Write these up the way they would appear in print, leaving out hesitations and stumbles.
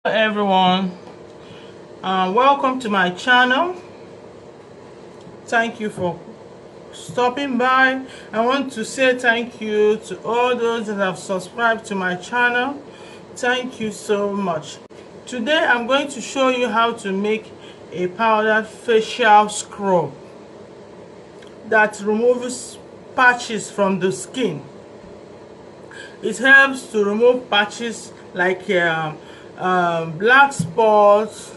Hello everyone, welcome to my channel. Thank you for stopping by. I want to say thank you to all those that have subscribed to my channel. Thank you so much. Today I'm going to show you how to make a powdered facial scrub that removes patches from the skin. It helps to remove patches like black spots,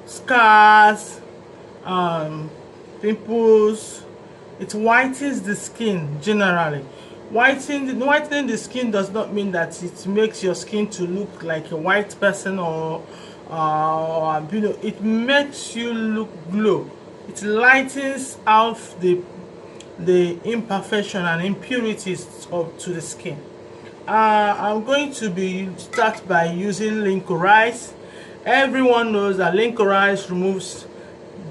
scars, pimples. It whitens the skin generally. Whitening the skin does not mean that it makes your skin to look like a white person or it makes you look glow. It lightens out the imperfection and impurities to the skin. I'm going to start by using licorice. Everyone knows that licorice removes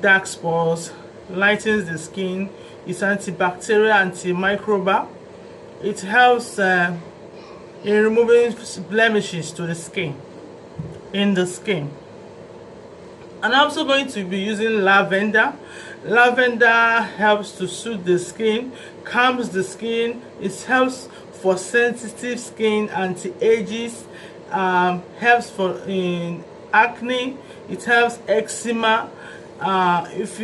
dark spots, lightens the skin, it's antibacterial, antimicrobial. It helps in removing blemishes to the skin, in the skin. And I'm also going to be using lavender. Lavender helps to soothe the skin, calms the skin. It helps for sensitive skin, anti-ages, helps for in acne. It helps eczema. If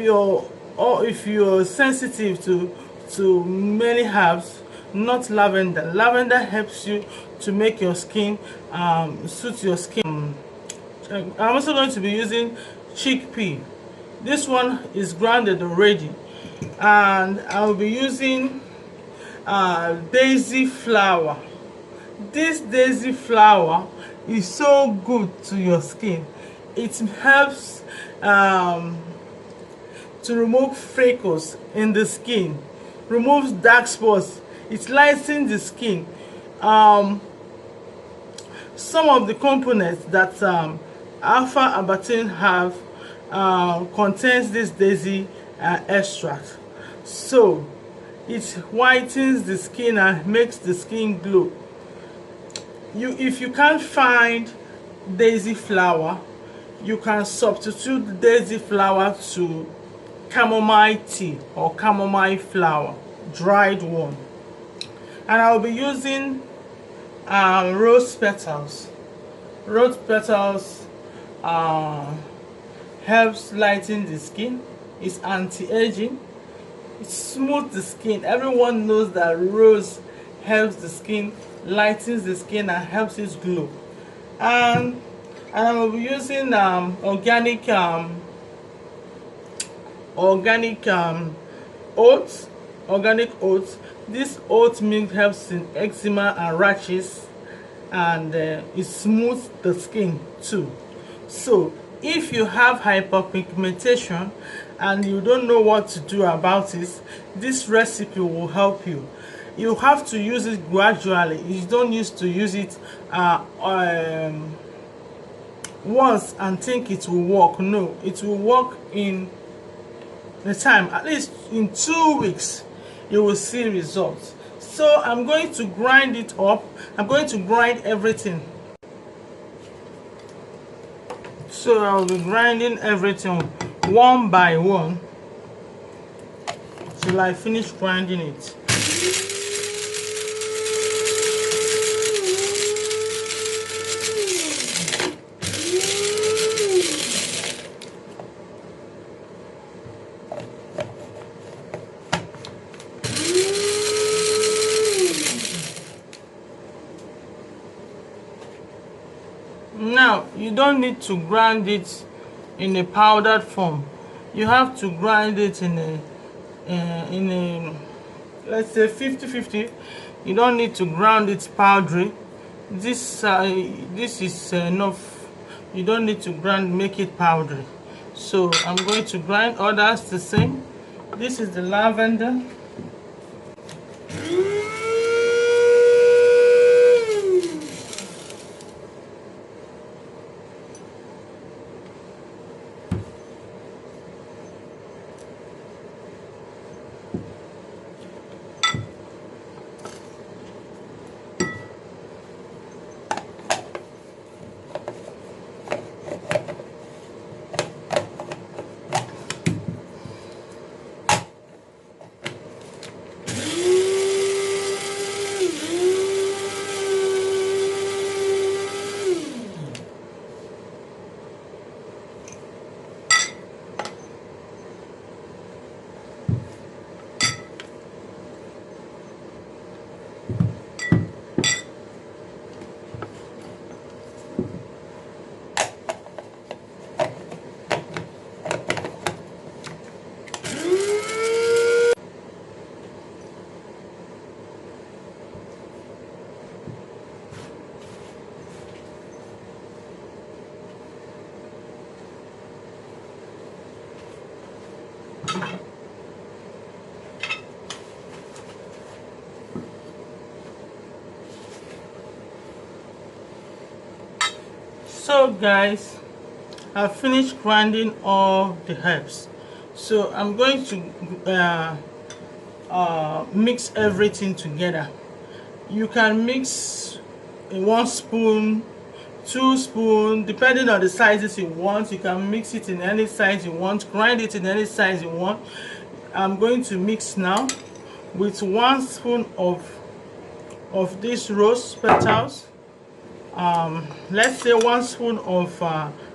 you're sensitive to many herbs, not lavender. Lavender helps you to make your skin suit your skin. I'm also going to be using chickpea. This one is grounded already, and I'll be using daisy flower. This daisy flower is so good to your skin. It helps to remove freckles in the skin, removes dark spots, it lightens the skin. Some of the components that alpha arbutin have contains this daisy extract, so it whitens the skin and makes the skin glow. If you can't find daisy flower, you can substitute the daisy flower to chamomile tea or chamomile flower, dried one. And I'll be using rose petals. Rose petals helps lighten the skin. It's anti-aging. It smooths the skin. Everyone knows that rose helps the skin, lightens the skin, and helps it glow. And I will be using organic oats. This oat milk helps in eczema and rashes, and it smooths the skin too. So if you have hyperpigmentation and you don't know what to do about it, this recipe will help you. You have to use it gradually. You don't used to use it once and think it will work. No, it will work in the time. At least in 2 weeks you will see results. So I'm going to grind it up. I'm going to grind everything. So I'll be grinding everything one by one till I finish grinding it. Now, you don't need to grind it in a powdered form. You have to grind it in a let's say 50-50. You don't need to grind it powdery. This is enough. You don't need to make it powdery. So I'm going to grind others the same. This is the lavender. So guys, I've finished grinding all the herbs, so I'm going to mix everything together. You can mix in 1 spoon, 2 spoon, depending on the sizes you want. You can mix it in any size you want, grind it in any size you want. I'm going to mix now with 1 spoon of these rose petals. Let's say 1 spoon of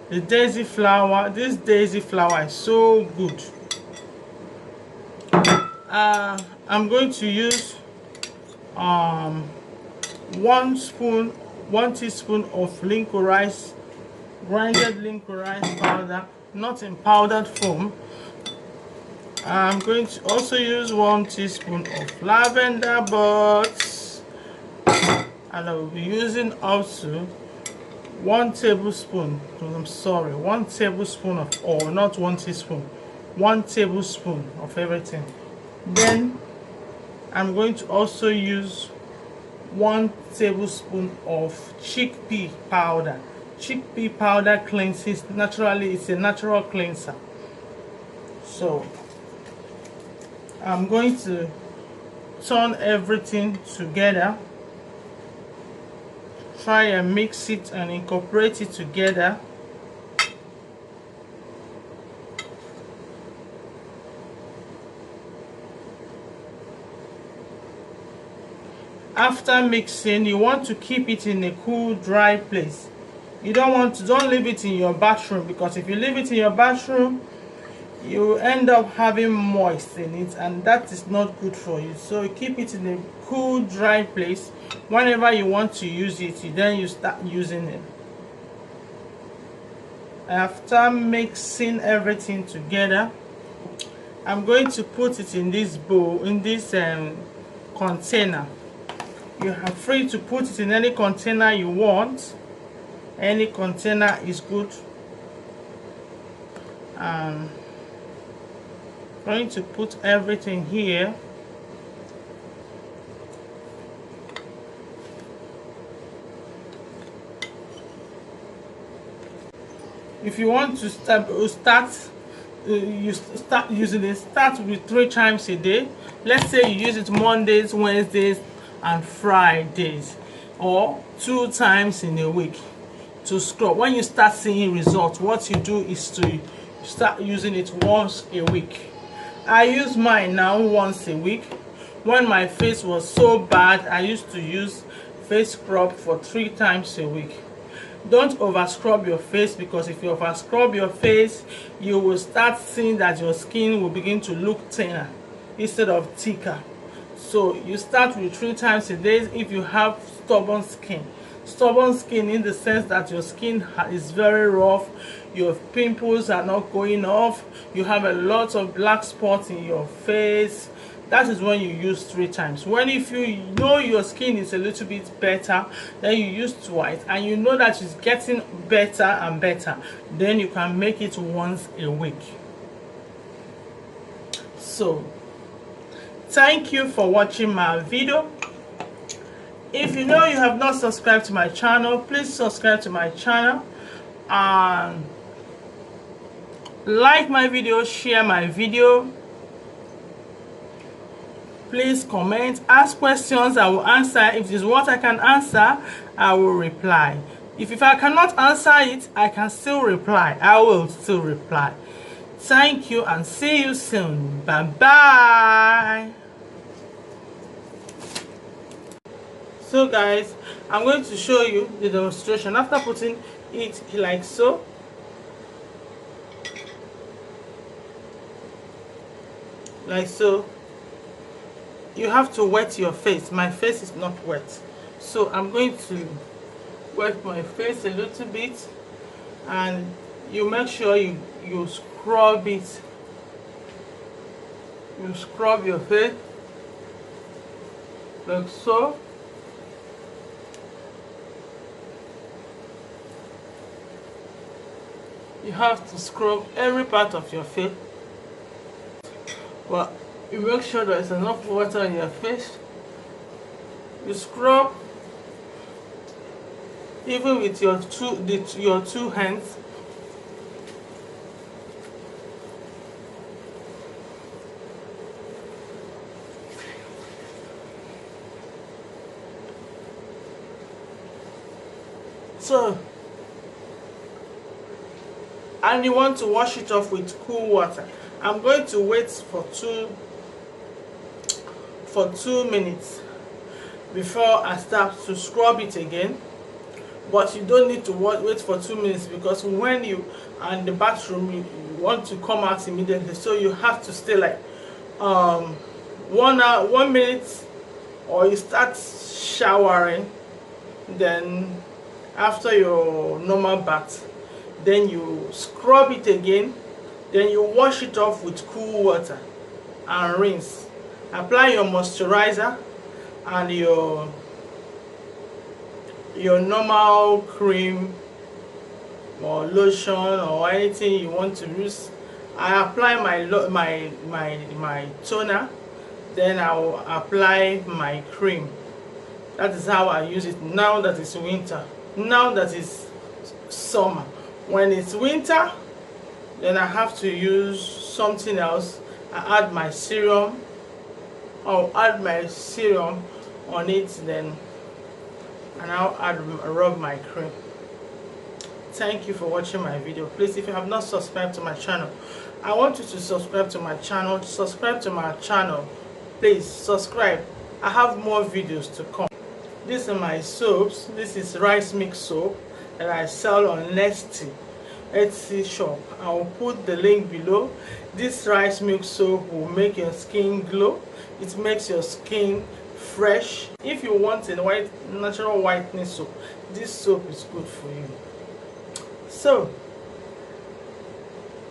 the daisy flower. This daisy flower is so good. I'm going to use 1 teaspoon of licorice, grinded licorice powder, not in powdered form. I'm going to also use 1 teaspoon of lavender buds, and I will be using also 1 tablespoon. I'm sorry, 1 tablespoon of oil, not 1 teaspoon. 1 tablespoon of everything. Then I'm going to also use 1 tablespoon of chickpea powder. Chickpea powder cleanses naturally. It's a natural cleanser. So I'm going to turn everything together, try and mix it and incorporate it together. After mixing, you want to keep it in a cool, dry place. You don't leave it in your bathroom, because if you leave it in your bathroom, you end up having moist in it, and that is not good for you. So keep it in a cool, dry place. Whenever you want to use it, you start using it. After mixing everything together, I'm going to put it in this bowl, in this container. You are free to put it in any container you want. Any container is good. I'm going to put everything here. If you want to start using it, start with 3 times a day. Let's say you use it Mondays, Wednesdays and Fridays, or 2 times in a week to scrub. When you start seeing results, what you do is to start using it once a week. I use mine now once a week. When my face was so bad, I used to use face scrub for 3 times a week. Don't over scrub your face, because if you over scrub your face, you will start seeing that your skin will begin to look thinner instead of thicker. So you start with 3 times a day if you have stubborn skin. Stubborn skin in the sense that your skin is very rough, your pimples are not going off, you have a lot of black spots in your face. That is when you use 3 times. If you know your skin is a little bit better, then you use twice, and you know that it's getting better and better, then you can make it once a week. So thank you for watching my video. If you know you have not subscribed to my channel, please subscribe to my channel and like my video, share my video. Please comment, ask questions, I will answer. If it is what I can answer, I will reply. If I cannot answer it, I can still reply. I will still reply. Thank you and see you soon. Bye bye. So guys, I'm going to show you the demonstration. After putting it like so, you have to wet your face. My face is not wet, so I'm going to wet my face a little bit, and you make sure you scrub it. You scrub your face like so. You have to scrub every part of your face. Well, you make sure there's enough water in your face. You scrub. even with your two hands. So, and you want to wash it off with cool water. I'm going to wait for 2 minutes before I start to scrub it again. But you don't need to wait for 2 minutes, because when you are in the bathroom, you want to come out immediately. So you have to stay like 1 minute, or you start showering, then after your normal bath, then you scrub it again, then you wash it off with cool water and rinse. Apply your moisturizer and your normal cream or lotion or anything you want to use. I apply my toner, then I will apply my cream. That is how I use it now that it's winter. Now that it's summer. When it's winter, then I have to use something else. I add my serum. I'll add my serum on it, then and I'll rub my cream. Thank you for watching my video. Please, if you have not subscribed to my channel, I want you to subscribe to my channel. Subscribe to my channel. Please subscribe. I have more videos to come. These are my soaps. This is rice mix soap that I sell on Etsy shop. I will put the link below. This rice milk soap will make your skin glow. It makes your skin fresh. If you want a natural whitening soap, this soap is good for you. So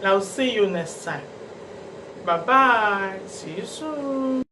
I'll see you next time. Bye bye. See you soon.